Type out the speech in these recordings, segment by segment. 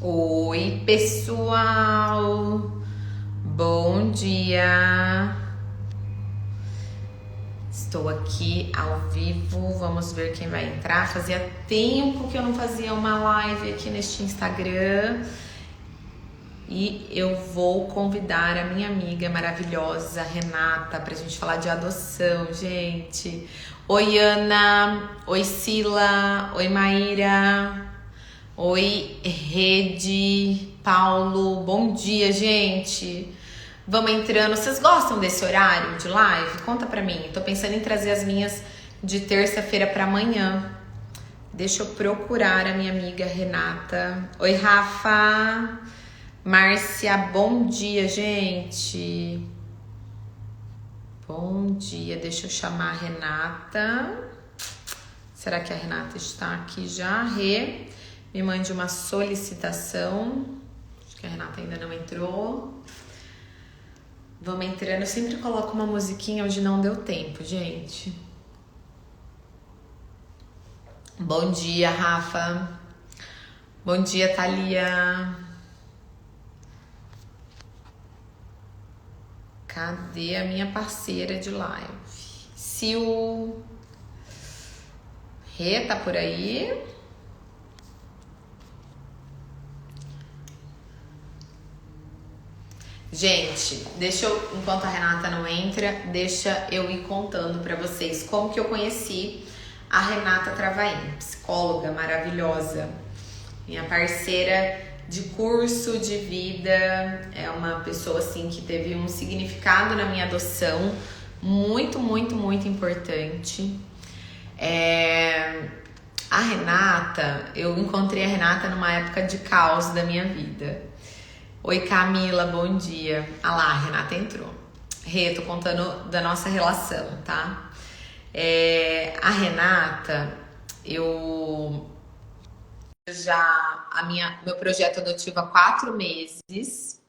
Oi, pessoal! Bom dia! Estou aqui ao vivo, vamos ver quem vai entrar. Fazia tempo que eu não fazia uma live aqui neste Instagram e eu vou convidar a minha amiga maravilhosa Renata para a gente falar de adoção, gente. Oi, Ana! Oi, Sila! Oi, Maíra! Oi, Rede, Paulo, bom dia, gente. Vamos entrando. Vocês gostam desse horário de live? Conta pra mim. Tô pensando em trazer as minhas de terça-feira pra amanhã. Deixa eu procurar a minha amiga Renata. Oi, Rafa. Márcia, bom dia, gente. Bom dia. Deixa eu chamar a Renata. Será que a Renata está aqui já? Me mande uma solicitação. Acho que a Renata ainda não entrou. Vamos entrando. Eu sempre coloco uma musiquinha, hoje não deu tempo, gente. Bom dia, Rafa. Bom dia, Thalia. Cadê a minha parceira de live? Sil. Rê, tá por aí? Gente, enquanto a Renata não entra, deixa eu ir contando pra vocês como que eu conheci a Renata Travaim, psicóloga maravilhosa, minha parceira de curso de vida, é uma pessoa assim que teve um significado na minha adoção muito, muito, muito importante. A Renata, eu encontrei a Renata numa época de caos da minha vida. Oi, Camila, bom dia. Ah lá, a Renata entrou. Rê, tô contando da nossa relação, tá? A Renata, meu projeto adotivo há 4 meses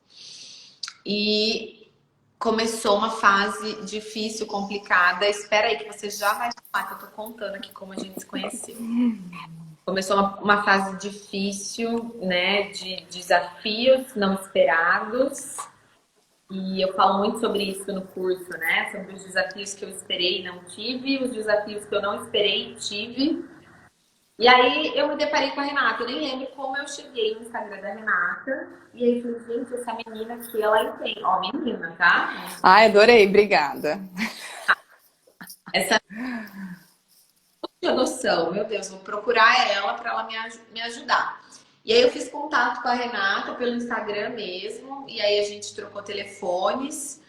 e começou uma fase difícil, complicada. Espera aí que você já vai falar que eu tô contando aqui como a gente se conheceu. Começou uma fase difícil, né, de desafios não esperados. E eu falo muito sobre isso no curso, né? Sobre os desafios que eu esperei e não tive, os desafios que eu não esperei e tive. E aí eu me deparei com a Renata. Eu nem lembro como eu cheguei no Instagram da Renata. E aí falei, gente, essa menina aqui, ela entende. Ó, menina, tá? Ai, adorei, obrigada. Essa de adoção, meu Deus, vou procurar ela para ela me ajudar. E aí eu fiz contato com a Renata pelo Instagram mesmo, e aí a gente trocou telefones,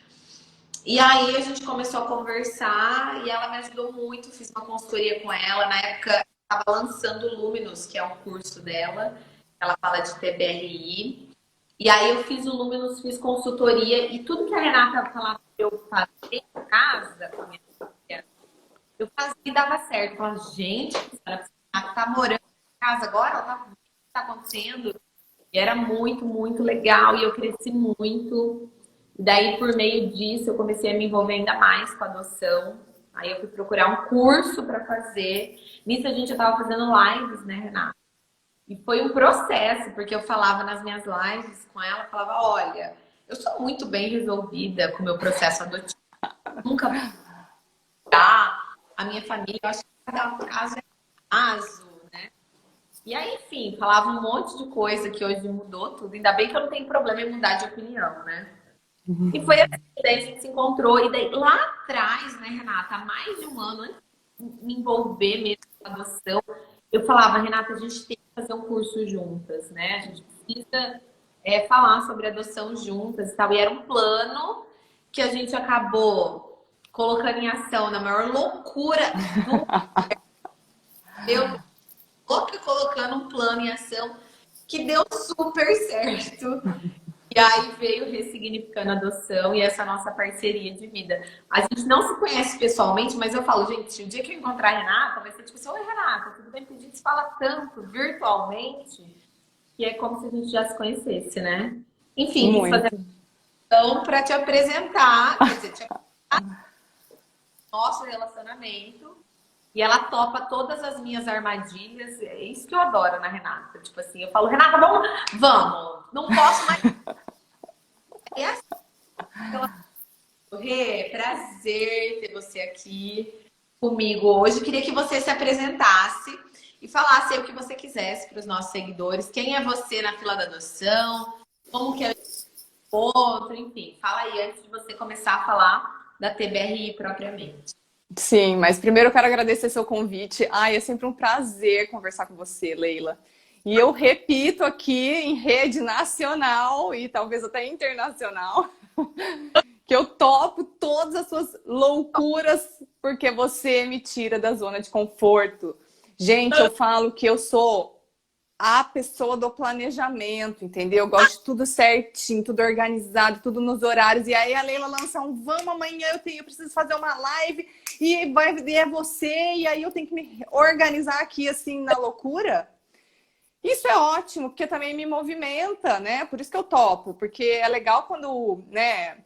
e aí a gente começou a conversar, e ela me ajudou muito, fiz uma consultoria com ela, na época estava lançando o Luminous, que é um curso dela, ela fala de TBRI, e aí eu fiz o Luminous, fiz consultoria, e tudo que a Renata falava que eu fazia em casa, com a minha filha, eu fazia e dava certo. Eu falava, gente, ela tá morando em casa agora, ela tá vendo o que tá acontecendo. E era muito, muito legal. E eu cresci muito. E daí, por meio disso, eu comecei a me envolver ainda mais com a adoção. Aí eu fui procurar um curso para fazer. Nisso a gente já tava fazendo lives, né, Renata? E foi um processo, porque eu falava nas minhas lives com ela, falava, olha, eu sou muito bem resolvida com o meu processo adotivo. Nunca vou mudar a minha família. Eu acho que cada caso é um caso, né? E aí, enfim, falava um monte de coisa que hoje mudou tudo. Ainda bem que eu não tenho problema em mudar de opinião, né? E foi assim, daí a gente se encontrou. E daí, lá atrás, né, Renata, há mais de um ano, antes de me envolver mesmo com a adoção, eu falava, Renata, a gente tem que fazer um curso juntas, né? A gente precisa falar sobre adoção juntas e tal. E era um plano que a gente acabou colocando em ação na maior loucura do meu, louca colocando um plano em ação que deu super certo. E aí veio Ressignificando a Adoção e essa nossa parceria de vida. A gente não se conhece pessoalmente, mas eu falo, gente, o dia que eu encontrar a Renata, vai ser tipo assim, oi Renata, tudo bem? Porque a gente se fala tanto virtualmente que é como se a gente já se conhecesse, né? Enfim, quis fazer Muito. então para te apresentar, quer dizer, te apresentar nosso relacionamento E ela topa todas as minhas armadilhas. É isso que eu adoro na Renata. Tipo assim, eu falo, Renata, vamos, vamos. Não posso mais. É assim. Rê, prazer ter você aqui comigo hoje. Queria que você se apresentasse e falasse aí o que você quisesse para os nossos seguidores. Quem é você na fila da adoção? Como que é o outro? Enfim, fala aí antes de você começar a falar da TBRI propriamente. Sim, mas primeiro eu quero agradecer seu convite. Ai, é sempre um prazer conversar com você, Leila. E eu repito aqui em rede nacional e talvez até internacional que eu topo todas as suas loucuras porque você me tira da zona de conforto. Gente, eu falo que eu sou a pessoa do planejamento, entendeu? Eu gosto de tudo certinho, tudo organizado, tudo nos horários. E aí a Leila lança um, vamos amanhã, eu preciso fazer uma live e é você, e aí eu tenho que me organizar aqui assim na loucura. Isso é ótimo, porque também me movimenta, né? Por isso que eu topo, porque é legal quando, né,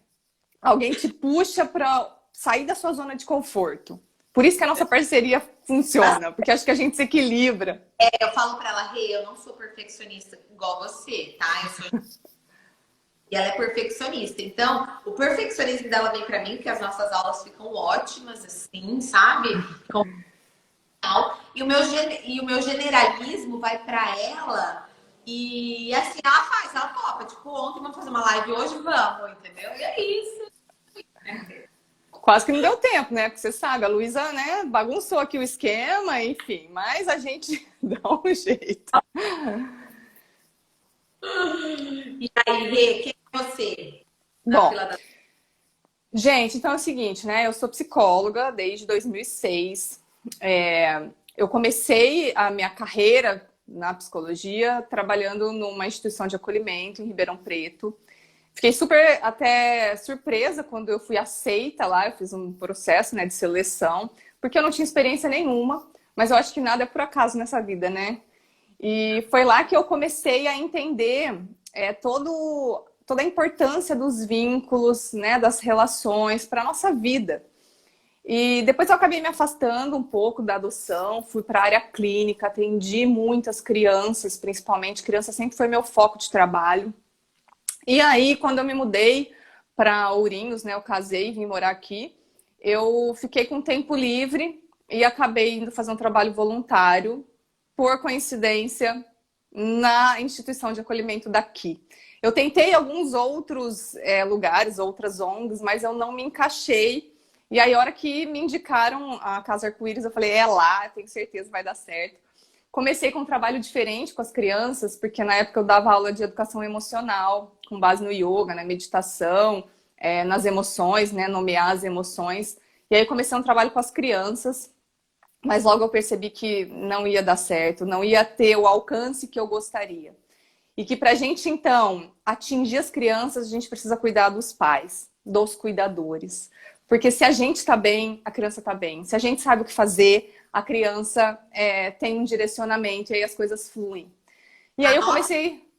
alguém te puxa para sair da sua zona de conforto. Por isso que a nossa parceria funciona, porque acho que a gente se equilibra. Eu falo para ela, Rê, eu não sou perfeccionista igual você, tá? E ela é perfeccionista. Então, o perfeccionismo dela vem para mim, porque as nossas aulas ficam ótimas, assim, sabe? E o meu generalismo vai para ela e assim, ela faz, ela topa. Tipo, ontem vamos fazer uma live, hoje vamos, entendeu? E é isso. Quase que não deu tempo, né? Porque você sabe, a Luísa, né, bagunçou aqui o esquema, enfim, mas a gente dá um jeito. E aí, Rê, quem é você na Bom, fila da... gente, então é o seguinte, né? Eu sou psicóloga desde 2006. Eu comecei a minha carreira na psicologia trabalhando numa instituição de acolhimento em Ribeirão Preto. Fiquei super até surpresa quando eu fui aceita lá. Eu fiz um processo, né, de seleção, porque eu não tinha experiência nenhuma, mas eu acho que nada é por acaso nessa vida, né? E foi lá que eu comecei a entender toda a importância dos vínculos, né, das relações para a nossa vida. E depois eu acabei me afastando um pouco da adoção, fui para a área clínica, atendi muitas crianças, principalmente. Criança sempre foi meu foco de trabalho. E aí, quando eu me mudei para Ourinhos, né, eu casei e vim morar aqui, eu fiquei com tempo livre e acabei indo fazer um trabalho voluntário, por coincidência, na instituição de acolhimento daqui. Eu tentei alguns outros lugares, outras ONGs, mas eu não me encaixei. E aí, a hora que me indicaram a Casa Arco-Íris, eu falei, é lá, tenho certeza vai dar certo. Comecei com um trabalho diferente com as crianças, porque na época eu dava aula de educação emocional, com base no yoga, na meditação, nas emoções, né, nomear as emoções. E aí comecei um trabalho com as crianças, mas logo eu percebi que não ia dar certo, não ia ter o alcance que eu gostaria. E que para a gente, então, atingir as crianças, a gente precisa cuidar dos pais, dos cuidadores. Porque se a gente está bem, a criança está bem. Se a gente sabe o que fazer, a criança tem um direcionamento e aí as coisas fluem. E aí eu comecei...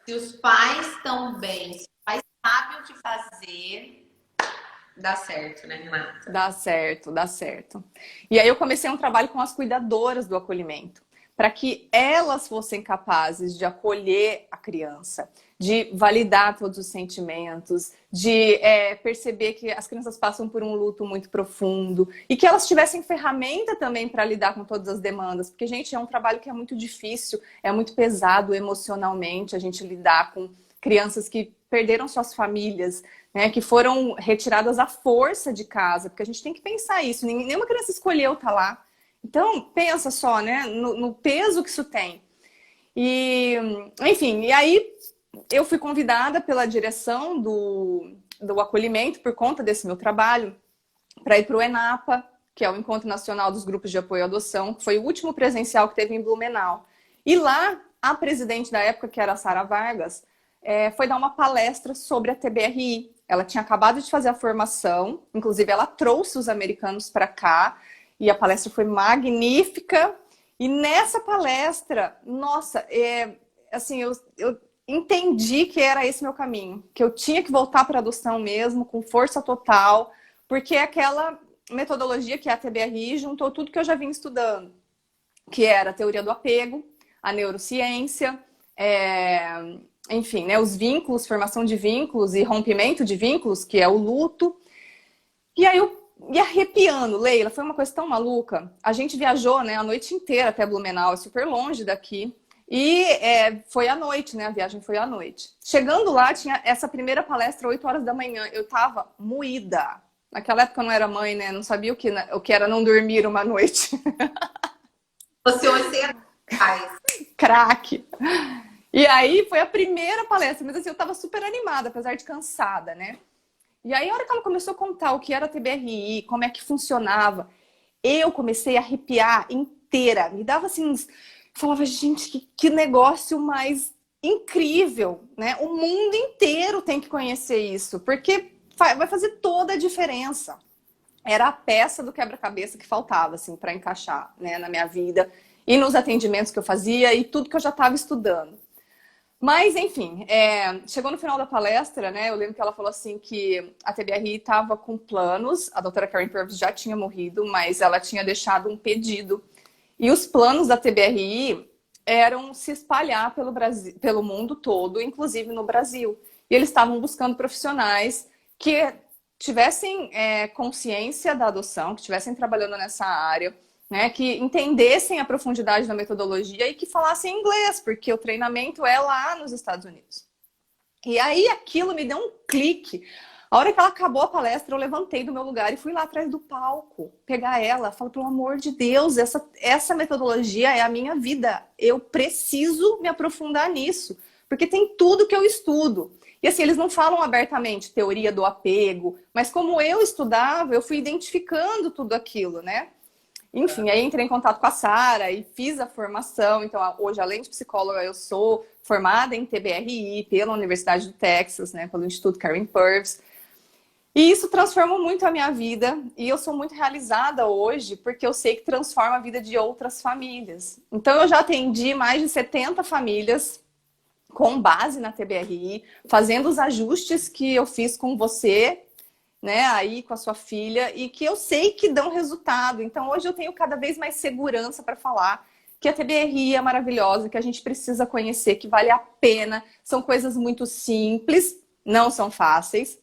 Se os pais estão bem, se os pais sabem o que fazer, dá certo, né, Renata? Dá certo, dá certo. E aí eu comecei um trabalho com as cuidadoras do acolhimento, para que elas fossem capazes de acolher a criança, de validar todos os sentimentos, de perceber que as crianças passam por um luto muito profundo e que elas tivessem ferramenta também para lidar com todas as demandas, porque, gente, é um trabalho que é muito difícil, é muito pesado emocionalmente a gente lidar com crianças que perderam suas famílias, né, que foram retiradas à força de casa, porque a gente tem que pensar isso, nenhuma criança escolheu estar lá. Então, pensa só, né, no peso que isso tem. E, enfim, e aí eu fui convidada pela direção do acolhimento, por conta desse meu trabalho, para ir para o ENAPA, que é o Encontro Nacional dos Grupos de Apoio à Adoção, que foi o último presencial que teve em Blumenau. E lá, a presidente da época, que era a Sara Vargas, foi dar uma palestra sobre a TBRI. Ela tinha acabado de fazer a formação, inclusive ela trouxe os americanos para cá, e a palestra foi magnífica. E nessa palestra, nossa, assim, eu entendi que era esse meu caminho, que eu tinha que voltar para a adoção mesmo, com força total, porque metodologia, que é a TBRI, juntou tudo que eu já vinha estudando, que era a teoria do apego, a neurociência, enfim, né, os vínculos, formação de vínculos e rompimento de vínculos, que é o luto. E aí eu ia arrepiando, Leila, foi uma coisa tão maluca. A gente viajou, né, a noite inteira até Blumenau, é super longe daqui. E foi à noite, né? A viagem foi à noite. Chegando lá, tinha essa primeira palestra, 8 horas da manhã. Eu tava moída. Naquela época eu não era mãe, né? Não sabia o que era não dormir uma noite. Você hoje tem Craque. E aí foi a primeira palestra, mas assim, eu tava super animada, apesar de cansada, né? E aí, a hora que ela começou a contar o que era a TBRI, como é que funcionava, eu comecei a arrepiar inteira. Me dava assim uns... Falava, gente, que negócio mais incrível, né? O mundo inteiro tem que conhecer isso, porque vai fazer toda a diferença. Era a peça do quebra-cabeça que faltava, assim, para encaixar, né, na minha vida e nos atendimentos que eu fazia e tudo que eu já estava estudando. Mas, enfim, chegou no final da palestra, né? Eu lembro que ela falou assim que a TBRI estava com planos, a doutora Karen Purvis já tinha morrido, mas ela tinha deixado um pedido. E os planos da TBRI eram se espalhar pelo Brasil, pelo mundo todo, inclusive no Brasil. E eles estavam buscando profissionais que tivessem consciência da adoção, que estivessem trabalhando nessa área, né, que entendessem a profundidade da metodologia e que falassem inglês, porque o treinamento é lá nos Estados Unidos. E aí aquilo me deu um clique. A hora que ela acabou a palestra, eu levantei do meu lugar e fui lá atrás do palco pegar ela. Falei, pelo amor de Deus, essa metodologia é a minha vida. Eu preciso me aprofundar nisso, porque tem tudo que eu estudo. E assim, eles não falam abertamente teoria do apego, mas como eu estudava, eu fui identificando tudo aquilo, né? Enfim, aí entrei em contato com a Sara e fiz a formação. Então, hoje, além de psicóloga, eu sou formada em TBRI pela Universidade do Texas, né, pelo Instituto Karen Purvis. E isso transformou muito a minha vida. E eu sou muito realizada hoje, porque eu sei que transforma a vida de outras famílias. Então, eu já atendi mais de 70 famílias com base na TBRI, fazendo os ajustes que eu fiz com você, né, aí com a sua filha, e que eu sei que dão resultado. Então, hoje eu tenho cada vez mais segurança para falar que a TBRI é maravilhosa, que a gente precisa conhecer, que vale a pena. São coisas muito simples, não são fáceis,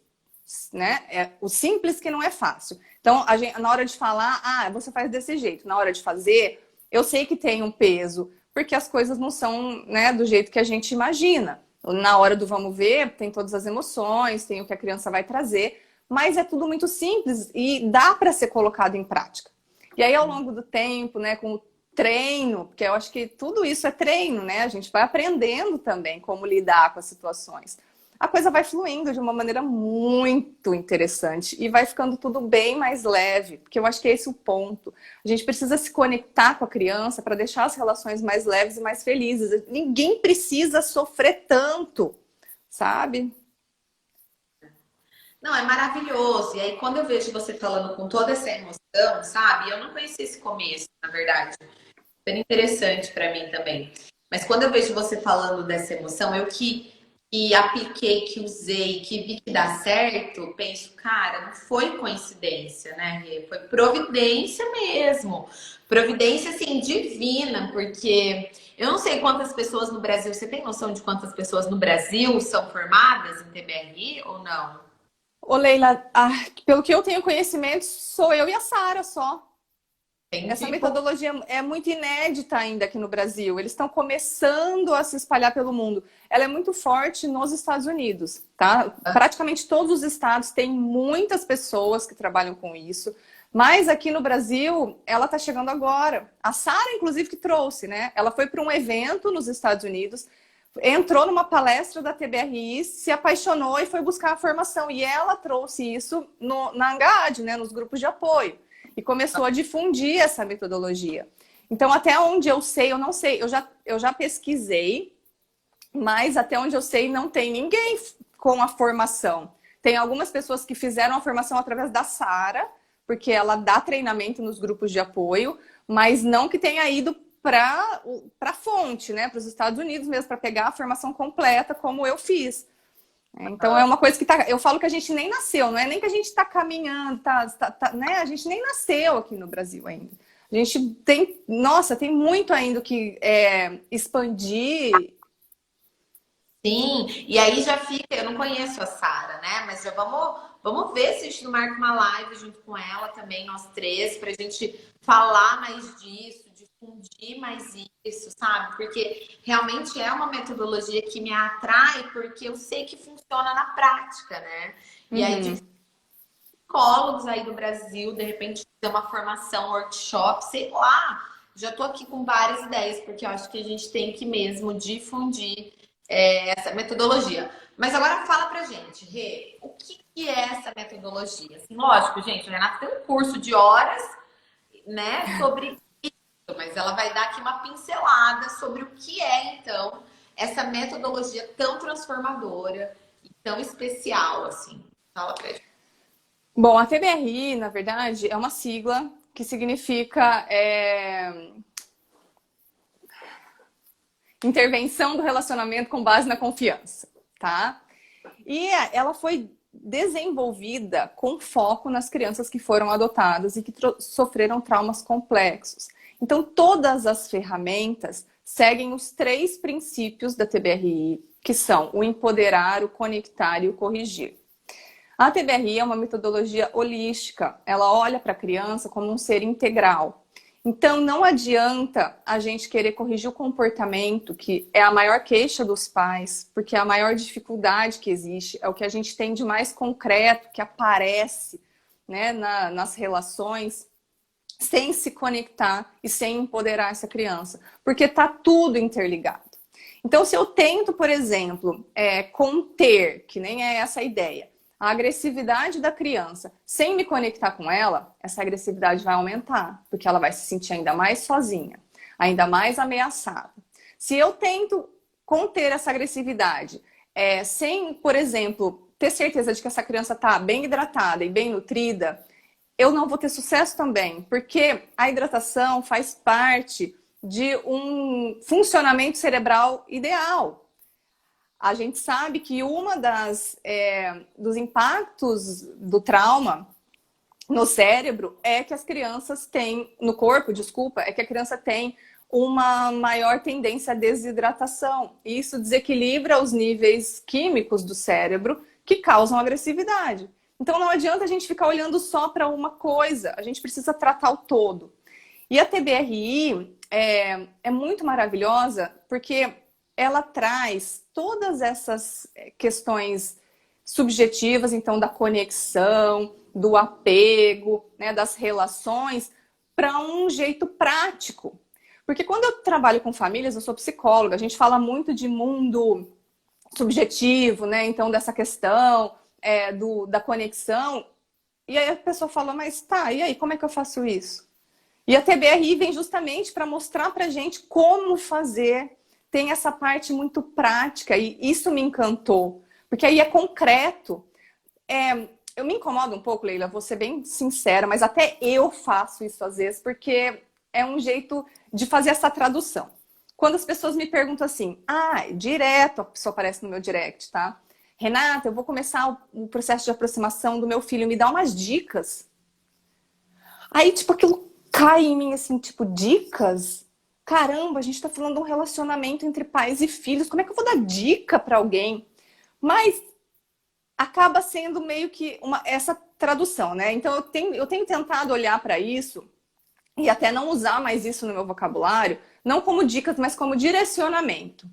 né? É o simples que não é fácil. Então, na hora de falar, você faz desse jeito. Na hora de fazer, eu sei que tem um peso, porque as coisas não são, né, do jeito que a gente imagina. Na hora do vamos ver, tem todas as emoções, tem o que a criança vai trazer, mas é tudo muito simples e dá para ser colocado em prática. E aí, ao longo do tempo, né, com o treino, porque eu acho que tudo isso é treino, né? A gente vai aprendendo também como lidar com as situações. A coisa vai fluindo de uma maneira muito interessante e vai ficando tudo bem mais leve, porque eu acho que é esse o ponto. A gente precisa se conectar com a criança para deixar as relações mais leves e mais felizes. Ninguém precisa sofrer tanto, sabe? Não, é maravilhoso. E aí, quando eu vejo você falando com toda essa emoção, sabe? Eu não conheci esse começo, na verdade. Super interessante para mim também. Mas quando eu vejo você falando dessa emoção, eu que apliquei, que usei, que vi que dá certo, penso, cara, não foi coincidência, né, Rê? Foi providência mesmo. Providência, assim, divina, porque eu não sei quantas pessoas no Brasil, você tem noção de quantas pessoas no Brasil são formadas em TBRI ou não? Ô, Leila, pelo que eu tenho conhecimento, sou eu e a Sara só. Essa Tem metodologia é muito inédita ainda aqui no Brasil. Eles estão começando a se espalhar pelo mundo. Ela é muito forte nos Estados Unidos, tá? Praticamente todos os estados têm muitas pessoas que trabalham com isso. Mas aqui no Brasil, ela está chegando agora. A Sara, inclusive, que trouxe, né? Ela foi para um evento nos Estados Unidos, entrou numa palestra da TBRI, se apaixonou e foi buscar a formação. E ela trouxe isso na ANGAD, né? Nos grupos de apoio. E começou a difundir essa metodologia. Então, até onde eu sei, eu não sei. Eu já pesquisei, mas até onde eu sei, não tem ninguém com a formação. Tem algumas pessoas que fizeram a formação através da Sara, porque ela dá treinamento nos grupos de apoio, mas não que tenha ido para a fonte, né? Para os Estados Unidos mesmo, para pegar a formação completa, como eu fiz. Então é uma coisa que tá, eu falo que a gente nem nasceu, não é nem que a gente está caminhando, né? A gente nem nasceu aqui no Brasil ainda. A gente tem, nossa, tem muito ainda que expandir. Sim, e aí já fica, eu não conheço a Sara, né? Mas já vamos ver se a gente não marca uma live junto com ela também, nós três, pra gente falar mais disso, difundir mais isso, sabe? Porque realmente é uma metodologia que me atrai, porque eu sei que funciona na prática, né? E aí, de Uhum. psicólogos aí do Brasil, de repente, ter uma formação, workshop, sei lá. Já tô aqui com várias ideias, porque eu acho que a gente tem que mesmo difundir essa metodologia. Mas agora fala pra gente, Rê, o que que é essa metodologia? Assim, lógico, gente, a Renata tem um curso de horas, né, sobre isso, mas ela vai dar aqui uma pincelada sobre o que é, então, essa metodologia tão transformadora e tão especial, assim. Fala pra gente. Bom, a TBRI, na verdade, é uma sigla que significa intervenção do relacionamento com base na confiança, tá? E ela foi desenvolvida com foco nas crianças que foram adotadas e que sofreram traumas complexos. Então, todas as ferramentas seguem os 3 princípios da TBRI, que são o empoderar, o conectar e o corrigir. A TBRI é uma metodologia holística. Ela olha para a criança como um ser integral. Então, não adianta a gente querer corrigir o comportamento, que é a maior queixa dos pais, porque a maior dificuldade que existe é o que a gente tem de mais concreto, que aparece, né, nas relações, sem se conectar e sem empoderar essa criança, porque está tudo interligado. Então, se eu tento, por exemplo, conter, que nem é essa a ideia, a agressividade da criança, sem me conectar com ela, essa agressividade vai aumentar, porque ela vai se sentir ainda mais sozinha, ainda mais ameaçada. Se eu tento conter essa agressividade, sem, por exemplo, ter certeza de que essa criança está bem hidratada e bem nutrida, eu não vou ter sucesso também, porque a hidratação faz parte de um funcionamento cerebral ideal. A gente sabe que uma dos impactos do trauma no cérebro é que as crianças têm, no corpo, desculpa, é que a criança tem uma maior tendência à desidratação. E isso desequilibra os níveis químicos do cérebro que causam agressividade. Então não adianta a gente ficar olhando só para uma coisa, a gente precisa tratar o todo. E a TBRI é muito maravilhosa porque ela traz todas essas questões subjetivas, então, da conexão, do apego, né, das relações, para um jeito prático. Porque quando eu trabalho com famílias, eu sou psicóloga, a gente fala muito de mundo subjetivo, né? Então, dessa questão da conexão. E aí a pessoa fala, mas tá, e aí, como é que eu faço isso? E a TBRI vem justamente para mostrar para a gente como fazer. Tem essa parte muito prática e isso me encantou, porque aí é concreto. Eu me incomodo um pouco, Leila, vou ser bem sincera, mas até eu faço isso às vezes, porque é um jeito de fazer essa tradução. Quando as pessoas me perguntam assim, direto a pessoa aparece no meu direct, tá? Renata, eu vou começar o processo de aproximação do meu filho, me dá umas dicas. Aí, tipo, aquilo cai em mim, assim, tipo, dicas? Caramba, a gente tá falando de um relacionamento entre pais e filhos, como é que eu vou dar dica para alguém? Mas acaba sendo meio que essa tradução, né? Então eu tenho tentado olhar para isso e até não usar mais isso no meu vocabulário, não como dicas, mas como direcionamento.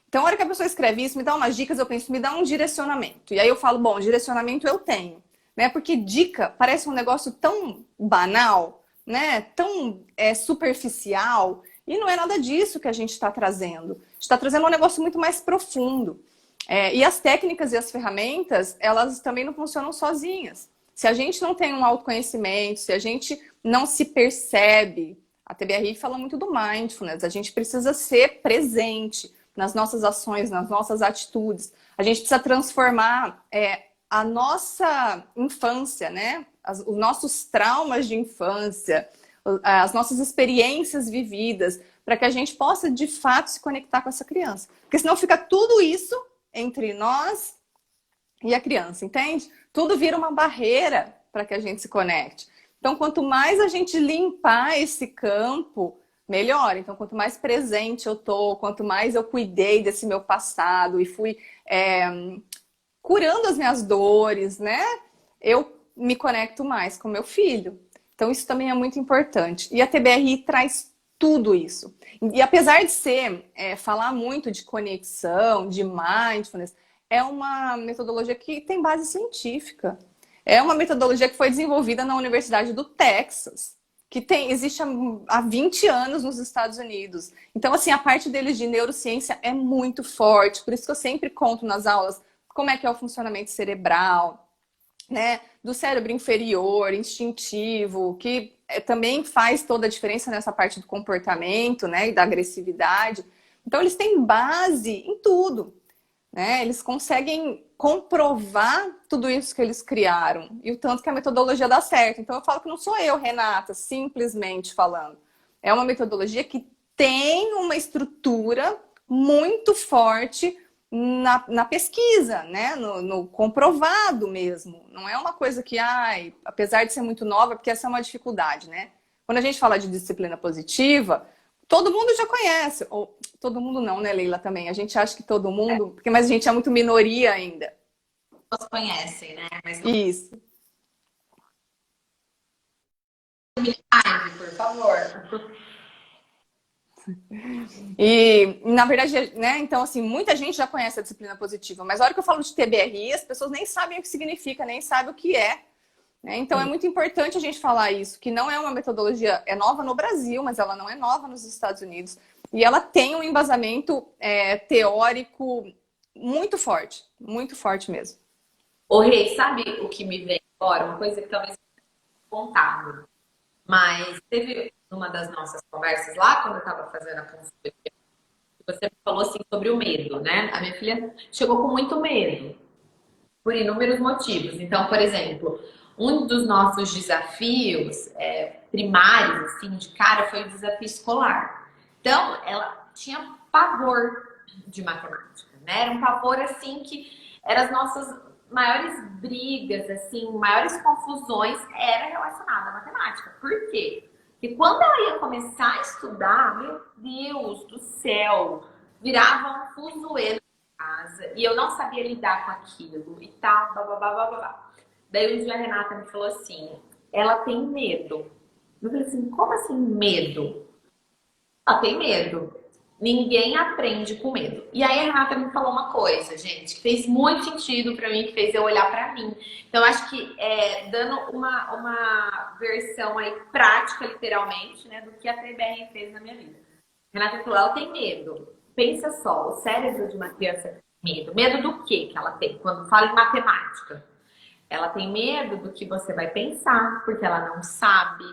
Então, a hora que a pessoa escreve isso, me dá umas dicas, eu penso, me dá um direcionamento. E aí eu falo, bom, direcionamento eu tenho, né? Porque dica parece um negócio tão banal, né? Tão superficial. E não é nada disso que a gente está trazendo. A gente está trazendo um negócio muito mais profundo. E as técnicas e as ferramentas, elas também não funcionam sozinhas. Se a gente não tem um autoconhecimento, se a gente não se percebe, a TBRI fala muito do mindfulness, a gente precisa ser presente nas nossas ações, nas nossas atitudes. A gente precisa transformar a nossa infância, né? Os nossos traumas de infância, as nossas experiências vividas, para que a gente possa, de fato, se conectar com essa criança. Porque senão fica tudo isso entre nós e a criança, entende? Tudo vira uma barreira para que a gente se conecte. Então, quanto mais a gente limpar esse campo, melhor. Então, quanto mais presente eu tô, quanto mais eu cuidei desse meu passado e fui curando as minhas dores, né? Eu me conecto mais com meu filho. Então, isso também é muito importante. E a TBRI traz tudo isso. E apesar de ser, falar muito de conexão, de mindfulness, é uma metodologia que tem base científica. É uma metodologia que foi desenvolvida na Universidade do Texas, que existe há 20 anos nos Estados Unidos. Então, assim, a parte deles de neurociência é muito forte. Por isso que eu sempre conto nas aulas como é que é o funcionamento cerebral, né? Do cérebro inferior, instintivo, que também faz toda a diferença nessa parte do comportamento, né? E da agressividade. Então, eles têm base em tudo, né? Eles conseguem comprovar tudo isso que eles criaram e o tanto que a metodologia dá certo. Então eu falo que não sou eu, Renata, simplesmente falando. É uma metodologia que tem uma estrutura muito forte na pesquisa, né? No comprovado mesmo. Não é uma coisa que, apesar de ser muito nova, porque essa é uma dificuldade, né? Quando a gente fala de disciplina positiva, todo mundo já conhece, ou todo mundo não, né, Leila, também. A gente acha que todo mundo, mas a gente é muito minoria ainda. Todos conhecem, né? Mas não Isso. sabe, por favor. E, na verdade, né, então, assim, muita gente já conhece a disciplina positiva, mas a hora que eu falo de TBRI, as pessoas nem sabem o que significa, nem sabem o que é. Né? Então, é muito importante a gente falar isso, que não é uma metodologia, é nova no Brasil, mas ela não é nova nos Estados Unidos. E ela tem um embasamento teórico muito forte mesmo. Ô, Rei, sabe o que me vem agora? Uma coisa que talvez eu tenha contado. Mas teve uma das nossas conversas lá, quando eu estava fazendo a consultoria, você me falou assim sobre o medo, né? A minha filha chegou com muito medo, por inúmeros motivos. Então, por exemplo, um dos nossos desafios primários, assim, de cara, foi o desafio escolar. Então, ela tinha pavor de matemática, né? Era um pavor, assim, que eram as nossas maiores brigas, assim, maiores confusões era relacionada à matemática. Por quê? Porque quando ela ia começar a estudar, meu Deus do céu, virava um fuzuê casa e eu não sabia lidar com aquilo e tal, babá, babá. Daí um dia a Renata me falou assim, ela tem medo. Eu falei assim, como assim medo? Ela tem medo. Ninguém aprende com medo. E aí a Renata me falou uma coisa, gente, que fez muito sentido pra mim, que fez eu olhar pra mim. Então, acho que dando uma versão aí prática, literalmente, né, do que a TBR fez na minha vida. A Renata falou, ela tem medo. Pensa só, o cérebro de uma criança tem medo. Medo do que ela tem? Quando fala em matemática. Ela tem medo do que você vai pensar, porque ela não sabe,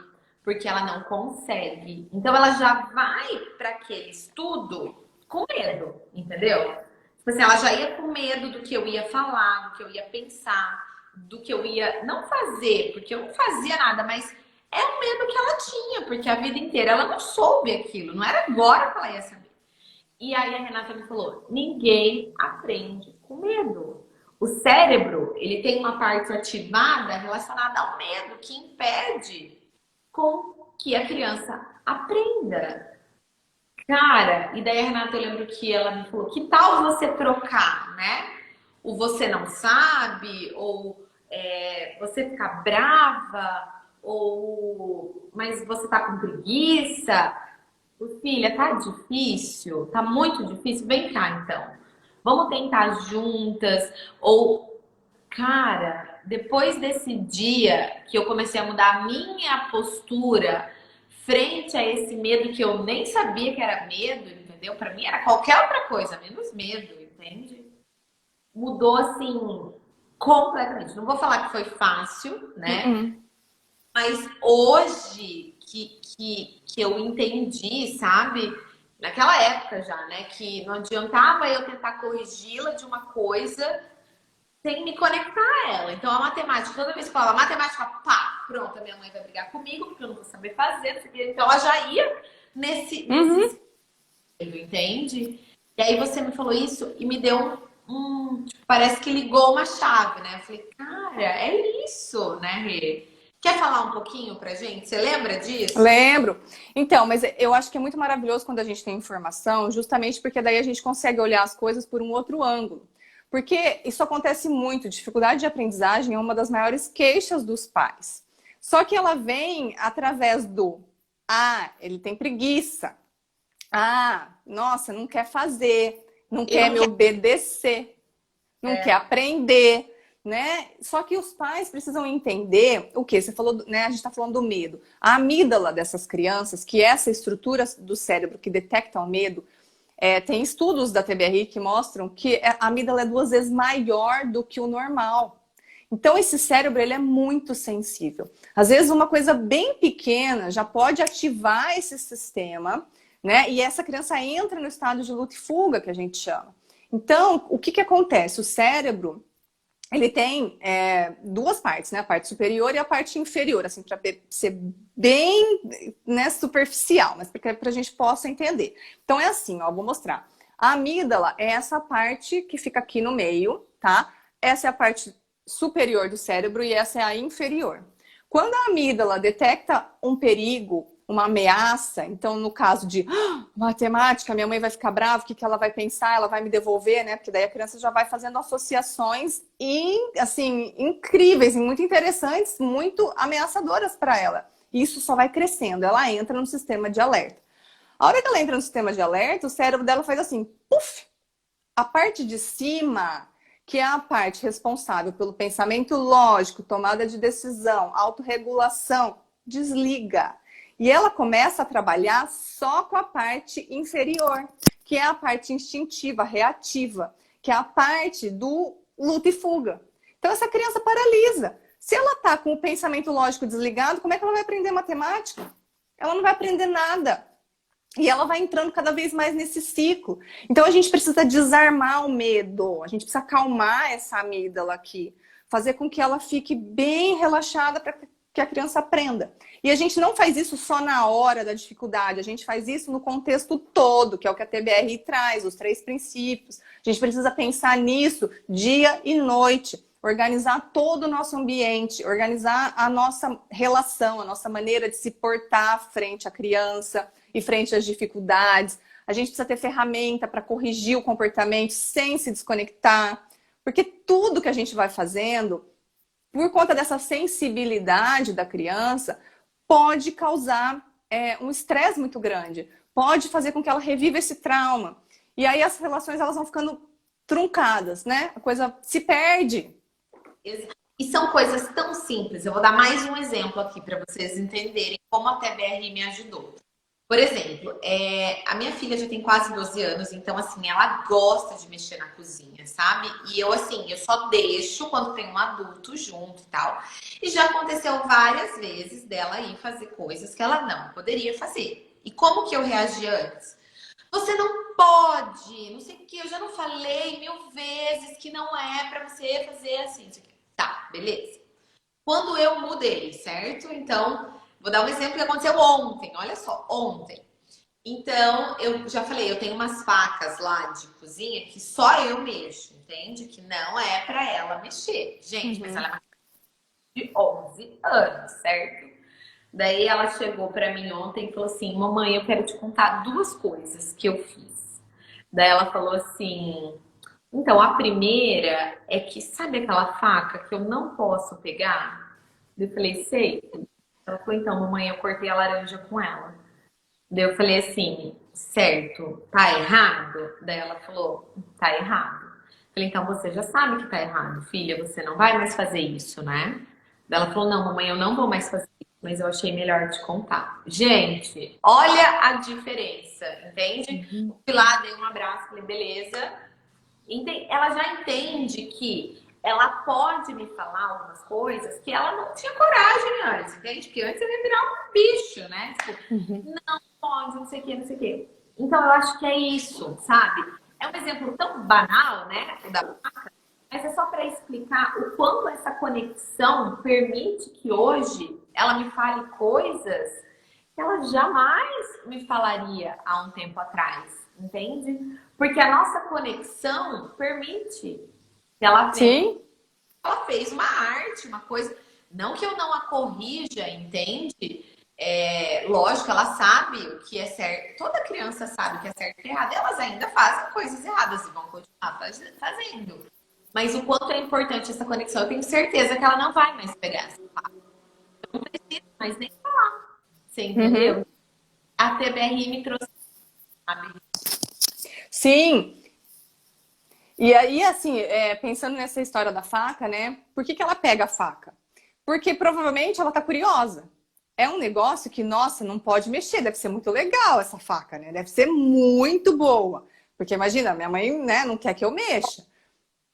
porque ela não consegue. Então ela já vai para aquele estudo com medo, entendeu? Tipo assim, ela já ia com medo do que eu ia falar, do que eu ia pensar, do que eu ia não fazer, porque eu não fazia nada, mas é um medo que ela tinha, porque a vida inteira ela não soube aquilo, não era agora que ela ia saber. E aí a Renata me falou: ninguém aprende com medo. O cérebro, ele tem uma parte ativada relacionada ao medo que impede com que a criança aprenda. Cara, e daí a Renata, eu lembro que ela me falou: que tal você trocar, né? O você não sabe, ou você ficar brava, ou mas você tá com preguiça. Filha, tá difícil? Tá muito difícil? Vem cá, então. Vamos tentar juntas. Ou, cara, depois desse dia que eu comecei a mudar a minha postura frente a esse medo que eu nem sabia que era medo, entendeu? Pra mim era qualquer outra coisa, menos medo, entende? Mudou assim completamente. Não vou falar que foi fácil, né? Uh-uh. Mas hoje que eu entendi, sabe? Naquela época já, né? Que não adiantava eu tentar corrigi-la de uma coisa sem me conectar a ela. Então a matemática, toda vez que eu falo matemática, pá, pronto, a minha mãe vai brigar comigo, porque eu não vou saber fazer, não sei o quê. Então ela já ia nesse Uhum. sentido, entende? E aí você me falou isso e me deu tipo, parece que ligou uma chave, né? Eu falei, cara, é isso, né, Rê? Quer falar um pouquinho pra gente? Você lembra disso? Lembro. Então, mas eu acho que é muito maravilhoso quando a gente tem informação, justamente porque daí a gente consegue olhar as coisas por um outro ângulo. Porque isso acontece muito, dificuldade de aprendizagem é uma das maiores queixas dos pais. Só que ela vem através do ele tem preguiça. Nossa, não quer fazer, não Eu quer não me quero. obedecer, não quer aprender, né? Só que os pais precisam entender o que você falou, né? A gente está falando do medo. A amígdala dessas crianças, que é essa estrutura do cérebro que detecta o medo, tem estudos da TBRI que mostram que a amígdala é 2 vezes maior do que o normal. Então, esse cérebro ele é muito sensível. Às vezes, uma coisa bem pequena já pode ativar esse sistema, né? E essa criança entra no estado de luta e fuga, que a gente chama. Então, o que que acontece? O cérebro, ele tem 2 partes, né? A parte superior e a parte inferior, assim, para ser bem, né, superficial, mas para que a gente possa entender. Então, é assim, ó, vou mostrar. A amígdala é essa parte que fica aqui no meio, tá? Essa é a parte superior do cérebro e essa é a inferior. Quando a amígdala detecta um perigo, uma ameaça, então no caso de matemática, minha mãe vai ficar brava, o que ela vai pensar, ela vai me devolver, né? Porque daí a criança já vai fazendo associações assim, incríveis e muito interessantes, muito ameaçadoras para ela. E isso só vai crescendo, ela entra no sistema de alerta. A hora que ela entra no sistema de alerta, o cérebro dela faz assim, puf! A parte de cima, que é a parte responsável pelo pensamento lógico, tomada de decisão, autorregulação, desliga. E ela começa a trabalhar só com a parte inferior, que é a parte instintiva, reativa, que é a parte do luta e fuga. Então essa criança paralisa. Se ela está com o pensamento lógico desligado, como é que ela vai aprender matemática? Ela não vai aprender nada. E ela vai entrando cada vez mais nesse ciclo. Então a gente precisa desarmar o medo, a gente precisa acalmar essa amígdala aqui, fazer com que ela fique bem relaxada para que a criança aprenda. E a gente não faz isso só na hora da dificuldade, a gente faz isso no contexto todo, que é o que a TBRI traz, os 3 princípios. A gente precisa pensar nisso dia e noite, organizar todo o nosso ambiente, organizar a nossa relação, a nossa maneira de se portar frente à criança e frente às dificuldades. A gente precisa ter ferramenta para corrigir o comportamento sem se desconectar, porque tudo que a gente vai fazendo, por conta dessa sensibilidade da criança, pode causar um estresse muito grande, pode fazer com que ela reviva esse trauma. E aí as relações elas vão ficando truncadas, né? A coisa se perde. E são coisas tão simples. Eu vou dar mais um exemplo aqui para vocês entenderem como a TBR me ajudou. Por exemplo, a minha filha já tem quase 12 anos, então assim, ela gosta de mexer na cozinha, sabe? E eu assim, eu só deixo quando tem um adulto junto e tal. E já aconteceu várias vezes dela ir fazer coisas que ela não poderia fazer. E como que eu reagi antes? Você não pode, não sei o que, eu já não falei 1000 vezes que não é pra você fazer assim. Tá, beleza. Quando eu mudei, certo? Então, vou dar um exemplo que aconteceu ontem. Olha só, ontem. Então, eu já falei, eu tenho umas facas lá de cozinha que só eu mexo, entende? Que não é pra ela mexer. Gente, mas ela é uma de 11 anos, certo? Daí ela chegou pra mim ontem e falou assim: mamãe, eu quero te contar 2 coisas que eu fiz. Daí ela falou assim: então, a primeira é que, sabe aquela faca que eu não posso pegar? Eu falei, sei. Ela falou, então, mamãe, eu cortei a laranja com ela. Daí eu falei assim, certo, tá errado? Daí ela falou, tá errado. Eu falei, então você já sabe que tá errado, filha, você não vai mais fazer isso, né? Daí ela falou, não, mamãe, eu não vou mais fazer isso, mas eu achei melhor te contar. Gente, olha a diferença, entende? Fui lá, dei um abraço, falei, beleza. Ela já entende que ela pode me falar algumas coisas que ela não tinha coragem antes, entende? Porque antes eu ia virar um bicho, né? Tipo, não pode, não sei o que, não sei o que. Então eu acho que é isso, sabe? É um exemplo tão banal, né? O da vaca, mas é só para explicar o quanto essa conexão permite que hoje ela me fale coisas que ela jamais me falaria há um tempo atrás, entende? Porque a nossa conexão permite que ela venha. Sim. Ela fez uma arte, uma coisa. Não que eu não a corrija, entende? Lógico, ela sabe o que é certo. Toda criança sabe o que é certo e errado. Elas ainda fazem coisas erradas e vão continuar fazendo. Mas o quanto é importante essa conexão, eu tenho certeza que ela não vai mais pegar essa fala. Não precisa mais nem falar. Você Uhum. entendeu? A TBRI me trouxe, sabe? Sim. E aí, assim, pensando nessa história da faca, né? Por que que ela pega a faca? Porque provavelmente ela tá curiosa. É um negócio que, nossa, não pode mexer, deve ser muito legal essa faca, né? Deve ser muito boa. Porque imagina, minha mãe, né, não quer que eu mexa.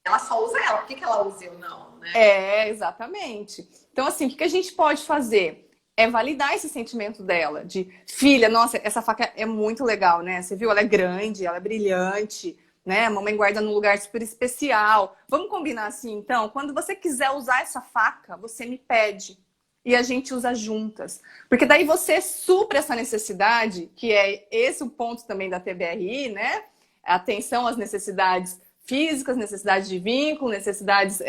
Ela só usa ela. Por que que ela usa eu não, né? Exatamente. Então, assim, o que que a gente pode fazer? É validar esse sentimento dela, de filha, nossa, essa faca é muito legal, né? Você viu? Ela é grande, ela é brilhante, né? A mamãe guarda num lugar super especial. Vamos combinar assim, então? Quando você quiser usar essa faca, você me pede. E a gente usa juntas. Porque daí você supre essa necessidade, que é esse o ponto também da TBRI, né? Atenção às necessidades físicas, necessidades de vínculo, necessidades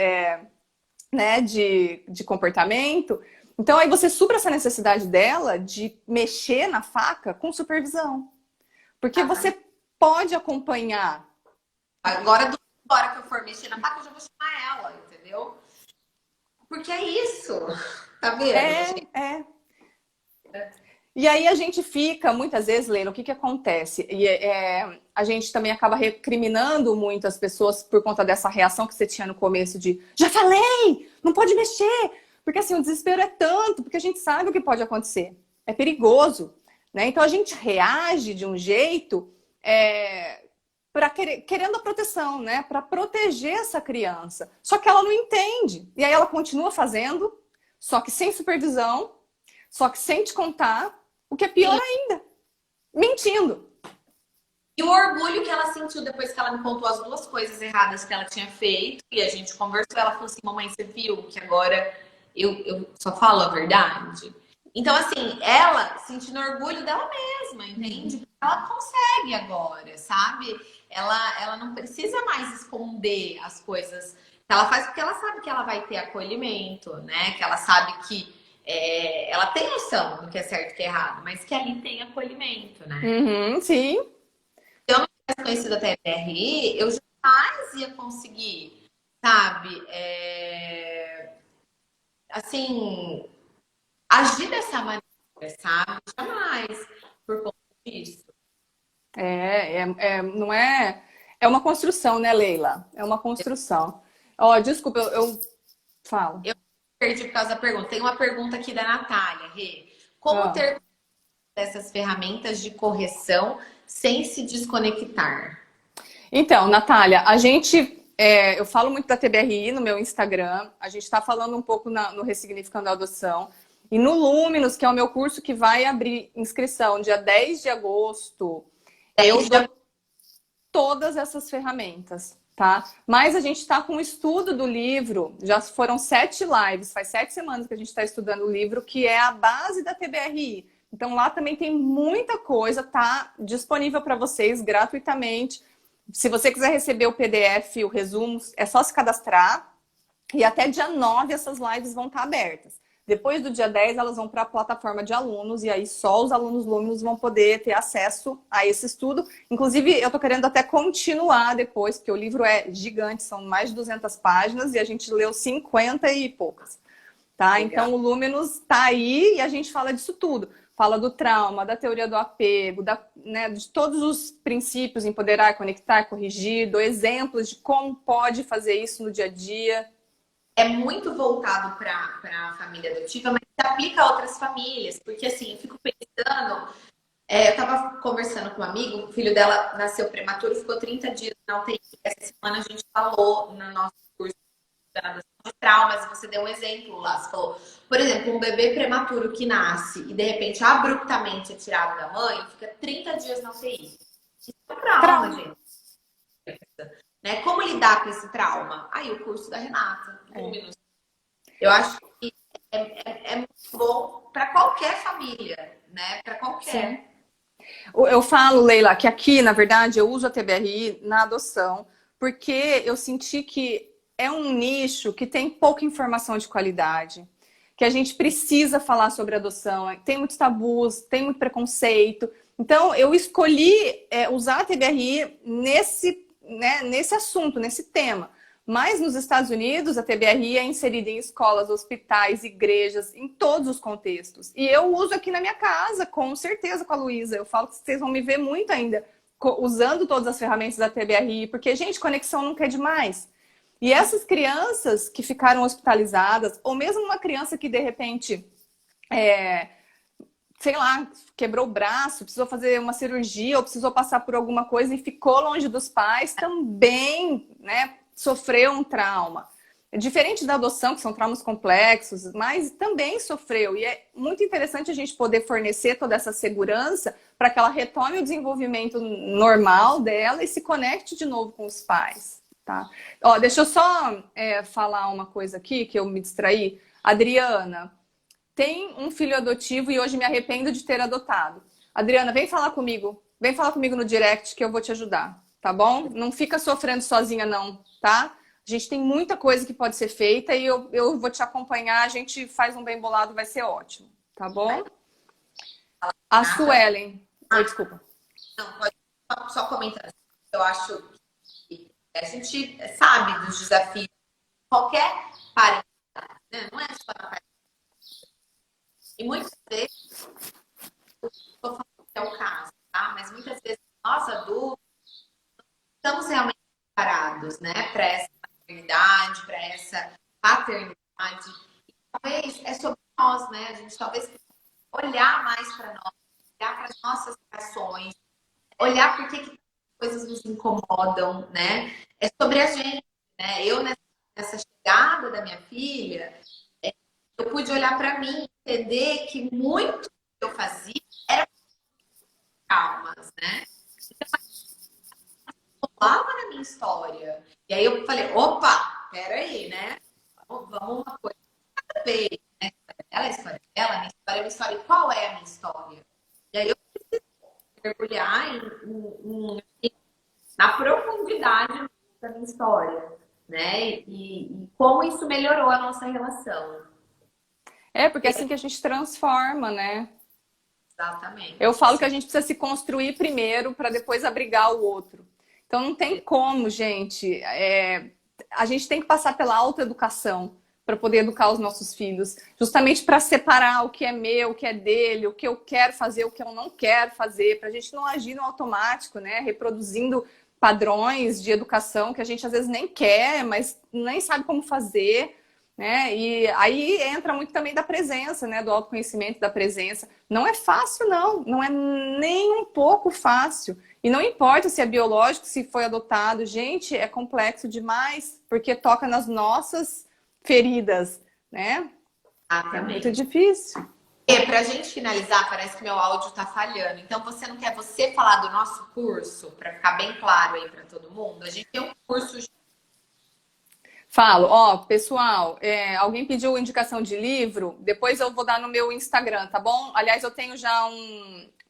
né, de comportamento. Então, aí você supra essa necessidade dela de mexer na faca com supervisão. Porque você pode acompanhar. Agora que eu for mexer na faca, eu já vou chamar ela, entendeu? Porque é isso. Tá vendo, gente? É. E aí a gente fica, muitas vezes, Leila, o que que acontece? A gente também acaba recriminando muito as pessoas por conta dessa reação que você tinha no começo de já falei, não pode mexer. Porque assim, o desespero é tanto, porque a gente sabe o que pode acontecer. É perigoso, né? Então a gente reage de um jeito querendo a proteção, né? Para proteger essa criança. Só que ela não entende. E aí ela continua fazendo, só que sem supervisão, só que sem te contar, o que é pior Sim. ainda, mentindo. E o orgulho que ela sentiu depois que ela me contou as duas coisas erradas que ela tinha feito e a gente conversou, ela falou assim, mamãe, você viu que agora eu só falo a verdade? Então, assim, ela sentindo orgulho dela mesma, entende? Porque ela consegue agora, sabe? Ela não precisa mais esconder as coisas que ela faz, porque ela sabe que ela vai ter acolhimento, né? Que ela sabe que ela tem noção do que é certo e que é errado, mas que ali tem acolhimento, né? Uhum, sim. Conhecido até BRI, eu jamais ia conseguir, sabe? Assim, agir dessa maneira, sabe? Jamais por conta disso. Não é. É uma construção, né, Leila? É uma construção. Ó, desculpa, eu falo. Eu perdi por causa da pergunta. Tem uma pergunta aqui da Natália, Rê. Como Ah. ter essas ferramentas de correção sem se desconectar? Então, Natália, eu falo muito da TBRI no meu Instagram, a gente está falando um pouco no Ressignificando a Adoção. E no Luminos, que é o meu curso que vai abrir inscrição dia 10 de agosto, eu 10 de dou todas essas ferramentas, tá? Mas a gente está com o estudo do livro, já foram 7 lives, faz 7 semanas que a gente está estudando o livro, que é a base da TBRI. Então lá também tem muita coisa, tá disponível para vocês gratuitamente. Se você quiser receber o PDF, o resumo, é só se cadastrar. E até dia 9 essas lives vão estar abertas. Depois do dia 10, elas vão para a plataforma de alunos, e aí só os alunos Luminos vão poder ter acesso a esse estudo. Inclusive, eu estou querendo até continuar depois, porque o livro é gigante, são mais de 200 páginas, e a gente leu 50 e poucas. Tá? Então, o Luminous está aí e a gente fala disso tudo. Fala do trauma, da teoria do apego, né, de todos os princípios, empoderar, conectar, corrigir, dou exemplos de como pode fazer isso no dia a dia. É muito voltado para a família adotiva, mas se aplica a outras famílias, porque assim, eu fico pensando, eu estava conversando com um amigo, o filho dela nasceu prematuro, ficou 30 dias na UTI. Essa semana a gente falou no nosso curso de traumas, e você deu um exemplo lá. Você falou, por exemplo, um bebê prematuro que nasce e de repente abruptamente é tirado da mãe, fica 30 dias na UTI. Isso é um trauma, Trauma. gente. Né? Como lidar com esse trauma? Aí o curso da Renata. Eu acho que é muito bom para qualquer família, né? Para qualquer. Sim. Eu falo, Leila, que aqui, na verdade, eu uso a TBRI na adoção, porque eu senti que é um nicho que tem pouca informação de qualidade, que a gente precisa falar sobre adoção, tem muitos tabus, tem muito preconceito. Então, eu escolhi usar a TBRI nesse assunto, nesse tema. Mas nos Estados Unidos, a TBRI é inserida em escolas, hospitais, igrejas, em todos os contextos. E eu uso aqui na minha casa, com certeza, com a Luísa. Eu falo que vocês vão me ver muito ainda usando todas as ferramentas da TBRI, porque, gente, conexão nunca é demais. E essas crianças que ficaram hospitalizadas, ou mesmo uma criança que, de repente, sei lá, quebrou o braço, precisou fazer uma cirurgia, ou precisou passar por alguma coisa e ficou longe dos pais, também, né, sofreu um trauma. É diferente da adoção, que são traumas complexos, mas também sofreu. E é muito interessante a gente poder fornecer toda essa segurança para que ela retome o desenvolvimento normal dela e se conecte de novo com os pais. Tá? Ó, deixa eu só falar uma coisa aqui, que eu me distraí. Adriana, tem um filho adotivo e hoje me arrependo de ter adotado. Adriana, vem falar comigo. Vem falar comigo no direct que eu vou te ajudar, tá bom? Não fica sofrendo sozinha não, tá? A gente tem muita coisa que pode ser feita e eu vou te acompanhar. A gente faz um bem bolado, vai ser ótimo, tá bom? A Suelen. Oi, desculpa. Não, pode só comentar. Eu acho que a gente sabe dos desafios. Qualquer parente, né? Não é só na parte. E muitas vezes, eu estou falando que é o caso, tá? Mas muitas vezes nós adultos estamos realmente preparados, né? Para essa maternidade, para essa paternidade. E talvez é sobre nós, né? A gente talvez olhar mais para nós, olhar para as nossas reações, olhar por que coisas nos incomodam, né? É sobre a gente, né? Eu, nessa chegada da minha filha, eu pude olhar para mim, entender que muito que eu fazia era traumas, né? Então, lá na minha história. E aí eu falei, opa, peraí, né? Vamos uma coisa de cada vez, né? Ela é a história dela, a minha história é a minha história. E qual é a minha história? E aí eu preciso mergulhar na profundidade da minha história, né? E como isso melhorou a nossa relação. É, porque é assim que a gente transforma, né? Exatamente. Eu falo que a gente precisa se construir primeiro para depois abrigar o outro. Então não tem como, gente. A gente tem que passar pela autoeducação para poder educar os nossos filhos, justamente para separar o que é meu, o que é dele, o que eu quero fazer, o que eu não quero fazer, para a gente não agir no automático, né? Reproduzindo padrões de educação que a gente às vezes nem quer, mas nem sabe como fazer. Né? E aí entra muito também da presença, né? Do autoconhecimento, da presença. Não é fácil, não. Não é nem um pouco fácil. E não importa se é biológico, se foi adotado. Gente, é complexo demais, porque toca nas nossas feridas, né? É muito difícil. E pra gente finalizar, parece que meu áudio tá falhando. Então, não quer você falar do nosso curso, para ficar bem claro aí para todo mundo? A gente tem um curso. Falo, ó, pessoal, alguém pediu indicação de livro, depois eu vou dar no meu Instagram, tá bom? Aliás, eu tenho já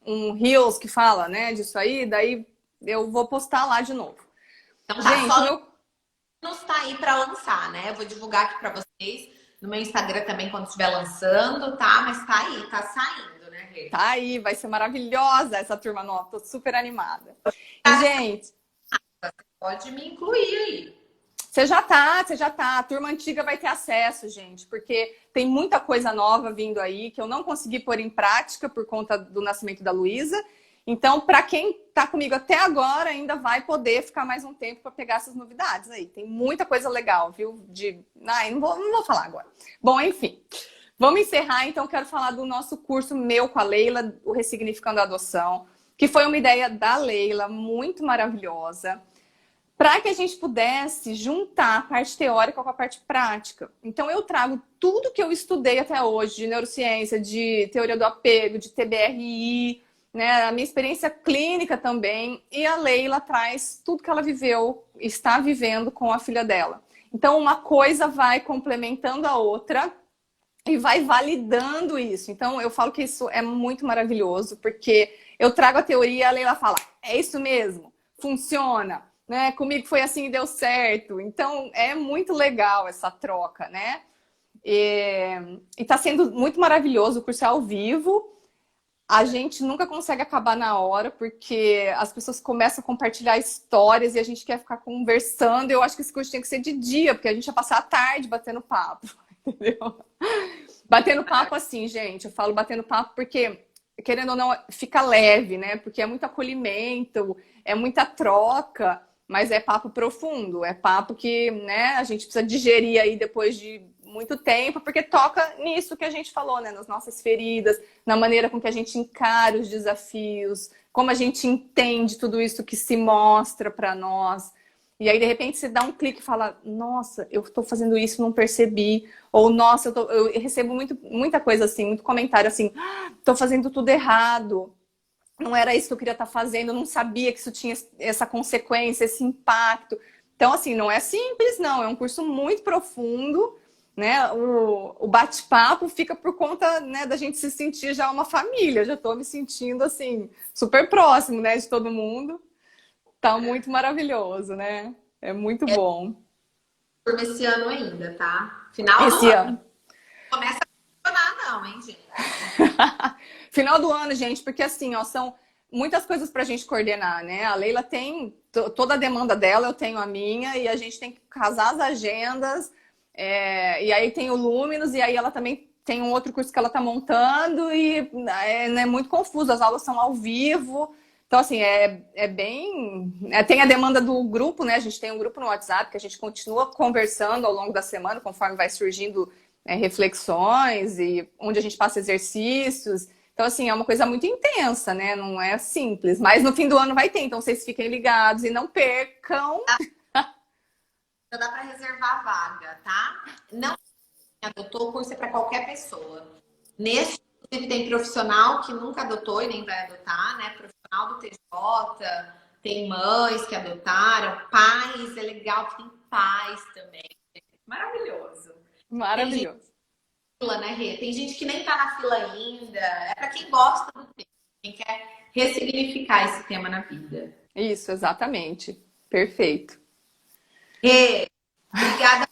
um Reels que fala, né, disso aí, daí eu vou postar lá de novo. Então tá, gente, só não está aí para lançar, né? Eu vou divulgar aqui para vocês no meu Instagram também quando estiver lançando, tá? Mas tá aí, tá saindo, né, Rê? Tá aí, vai ser maravilhosa essa turma nova, tô super animada. E, gente... Você pode me incluir aí. Você já tá. A turma antiga vai ter acesso, gente, porque tem muita coisa nova vindo aí que eu não consegui pôr em prática por conta do nascimento da Luísa. Então, para quem tá comigo até agora, ainda vai poder ficar mais um tempo para pegar essas novidades aí. Tem muita coisa legal, viu? Não vou falar agora. Bom, enfim. Vamos encerrar, então quero falar do nosso curso meu com a Leila, o Ressignificando a Adoção, que foi uma ideia da Leila, muito maravilhosa, para que a gente pudesse juntar a parte teórica com a parte prática. Então, eu trago tudo que eu estudei até hoje, de neurociência, de teoria do apego, de TBRI, né, a minha experiência clínica também, e a Leila traz tudo que ela viveu, está vivendo com a filha dela. Então, uma coisa vai complementando a outra e vai validando isso. Então, eu falo que isso é muito maravilhoso, porque eu trago a teoria, a Leila fala, é isso mesmo, funciona, né? Comigo foi assim e deu certo. Então, é muito legal essa troca, né? E tá sendo muito maravilhoso o curso ao vivo. A gente nunca consegue acabar na hora, porque as pessoas começam a compartilhar histórias e a gente quer ficar conversando. Eu acho que esse curso tinha que ser de dia, porque a gente ia passar a tarde batendo papo, entendeu? Batendo papo assim, gente, eu falo batendo papo porque, querendo ou não, fica leve, né? Porque é muito acolhimento, é muita troca, mas é papo profundo, é papo que, né, a gente precisa digerir aí depois de muito tempo, porque toca nisso que a gente falou, né? Nas nossas feridas, na maneira com que a gente encara os desafios, como a gente entende tudo isso que se mostra para nós. E aí, de repente, você dá um clique e fala, nossa, eu estou fazendo isso, não percebi. Ou, nossa, eu recebo muita coisa assim, muito comentário assim, estou fazendo tudo errado. Não era isso que eu queria estar fazendo, eu não sabia que isso tinha essa consequência, esse impacto. Então, assim, não é simples, não. É um curso muito profundo, né? O bate-papo fica por conta, né, da gente se sentir já uma família. Já estou me sentindo, assim, super próximo, né, de todo mundo. Tá muito maravilhoso, né? É muito bom. Turma esse ano ainda, tá? Final do Esse ano. ano. Não começa a funcionar, não, hein, gente? Final do ano, gente, porque assim, ó, são muitas coisas pra gente coordenar, né? A Leila tem toda a demanda dela, eu tenho a minha, e a gente tem que casar as agendas. E aí tem o Luminos, e aí ela também tem um outro curso que ela tá montando, e é muito confuso, as aulas são ao vivo. Então, assim, é bem. Tem a demanda do grupo, né? A gente tem um grupo no WhatsApp que a gente continua conversando ao longo da semana, conforme vai surgindo reflexões e onde a gente passa exercícios. Então, assim, é uma coisa muito intensa, né? Não é simples. Mas no fim do ano vai ter, então vocês fiquem ligados e não percam. Já dá para reservar a vaga, tá? Não adotou, o curso é para qualquer pessoa. Nesse, inclusive, tem profissional que nunca adotou e nem vai adotar, né? Profissional do TJ, tem mães que adotaram, pais, é legal que tem pais também. Maravilhoso. Tem gente Maravilhoso. na fila, né, Rê? Tem gente que nem tá na fila ainda. É para quem gosta do tema, quem quer ressignificar esse tema na vida. Isso, exatamente. Perfeito. Rê, obrigada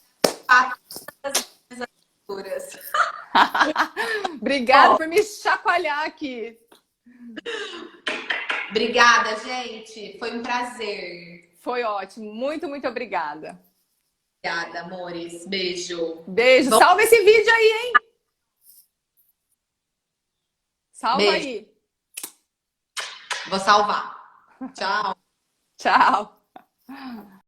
pelas minhas aventuras. Obrigada por me chacoalhar aqui. Obrigada, gente. Foi um prazer. Foi ótimo. Muito, muito obrigada. Obrigada, amores. Beijo. Beijo. Bom, Salva esse vídeo aí, hein? Salva beijo. aí. Vou salvar. Tchau. Tchau.